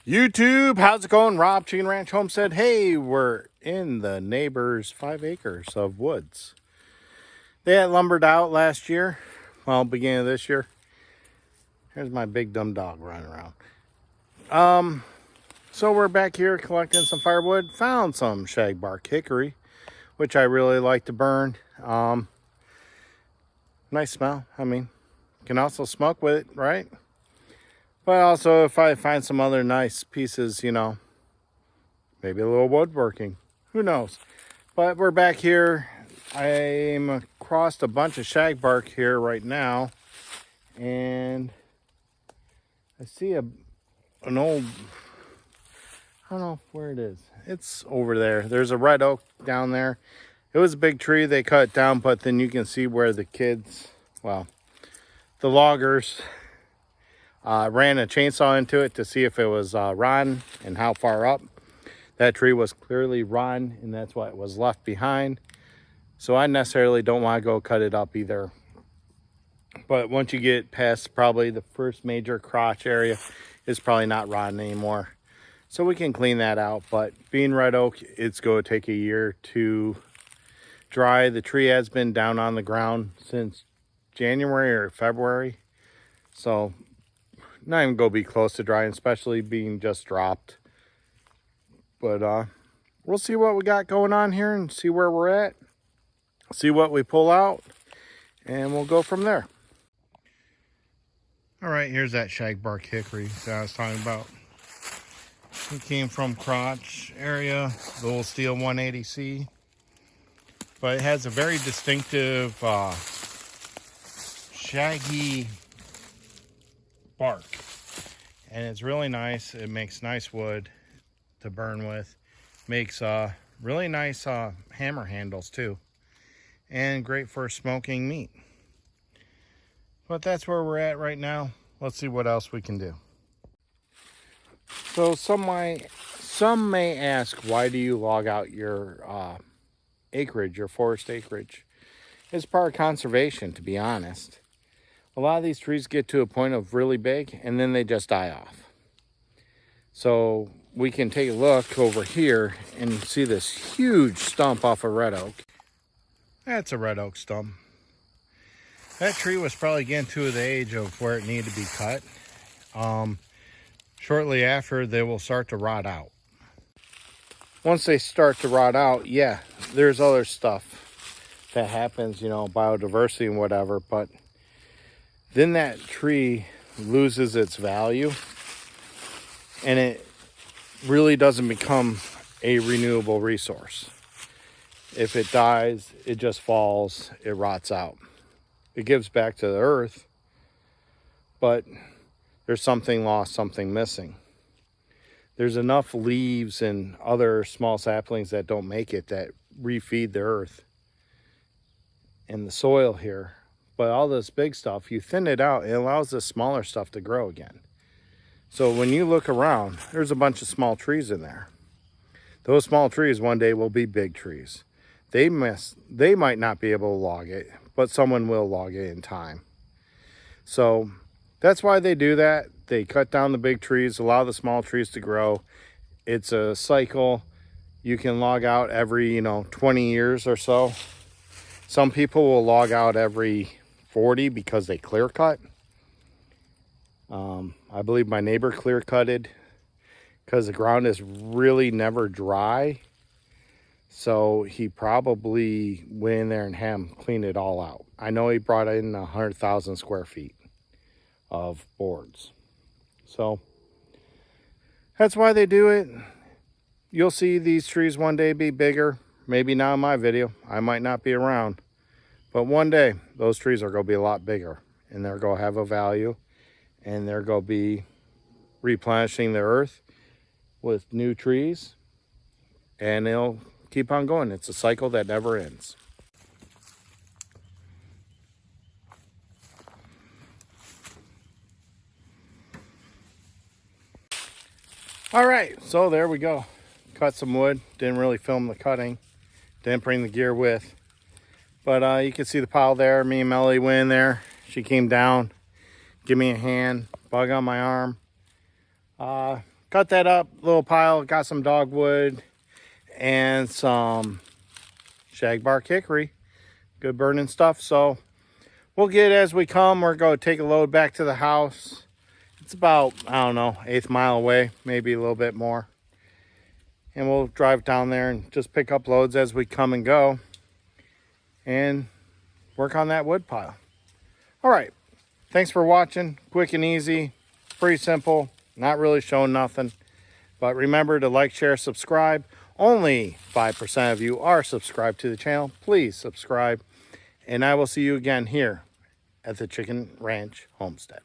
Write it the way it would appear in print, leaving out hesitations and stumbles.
YouTube, how's it going? Rob, Chicken Ranch Homestead. Hey, we're in the neighbor's 5 acres of woods. They had lumbered out last year, well, beginning of this year. Here's my big dumb dog running around. So we're back here collecting some firewood. Found some Shag Bark Hickory, which I really like to burn. Nice smell. I mean, can also smoke with it, right? But also, if I find some other nice pieces, you know, maybe a little woodworking. Who knows? But we're back here. I'm across a bunch of shag bark here right now. And I see an old, I don't know where it is. It's over there. There's a red oak down there. It was a big tree. They cut it down, but then you can see where the kids, well, the loggers ran a chainsaw into it to see if it was rotten and how far up. That tree was clearly rotten, and that's what was left behind. So I necessarily don't want to go cut it up either. But once you get past probably the first major crotch area, it's probably not rotten anymore. So we can clean that out. But being red oak, it's going to take a year to dry. The tree has been down on the ground since January or February. So not even going to be close to drying, especially being just dropped. But we'll see what we got going on here and see where we're at. See what we pull out, and we'll go from there. All right, here's that Shag Bark Hickory that I was talking about. It came from crotch area, the old steel 180C. But it has a very distinctive shaggy bark. And it's really nice. It makes nice wood to burn with. Makes really nice hammer handles too. And great for smoking meat. But that's where we're at right now. Let's see what else we can do. So some may ask, why do you log out your acreage, your forest acreage? It's part of conservation, to be honest. A lot of these trees get to a point of really big and then they just die off. So we can take a look over here and see this huge stump off a red oak. That's a red oak stump. That tree was probably getting to the age of where it needed to be cut. Shortly after, they will start to rot out. Once they start to rot out, yeah, there's other stuff that happens, you know, biodiversity and whatever, but then that tree loses its value and it really doesn't become a renewable resource. If it dies, it just falls, it rots out. It gives back to the earth, but there's something lost, something missing. There's enough leaves and other small saplings that don't make it that refeed the earth and the soil here. But all this big stuff, you thin it out, it allows the smaller stuff to grow again. So when you look around, there's a bunch of small trees in there. Those small trees one day will be big trees. They might not be able to log it, but someone will log it in time. So that's why they do that. They cut down the big trees, allow the small trees to grow. It's a cycle. You can log out every, 20 years or so. Some people will log out every 40 because they clear cut. I believe my neighbor clear cutted because the ground is really never dry. So he probably went in there and had him clean it all out. I know he brought in 100,000 square feet of boards. So that's why they do it. You'll see these trees one day be bigger. Maybe not in my video. I might not be around. But one day, those trees are going to be a lot bigger. And they're going to have a value. And they're going to be replenishing the earth with new trees. And they'll keep on going. It's a cycle that never ends. All right, so there we go. Cut some wood. Didn't really film the cutting. Didn't bring the gear with. But you can see the pile there. Me and Melly went in there. She came down, give me a hand, bug on my arm. cut that up, little pile. Got some dogwood and some Shag Bark Hickory. Good burning stuff. So we'll get it as we come. We're going to take a load back to the house. It's about, I don't know, 1/8 mile away, maybe a little bit more. And we'll drive down there and just pick up loads as we come and go and work on that wood pile. All right. Thanks for watching. Quick and easy. Pretty simple. Not really showing nothing. But remember to like, share, subscribe. Only 5% of you are subscribed to the channel. Please subscribe. And I will see you again here at the Chicken Ranch Homestead.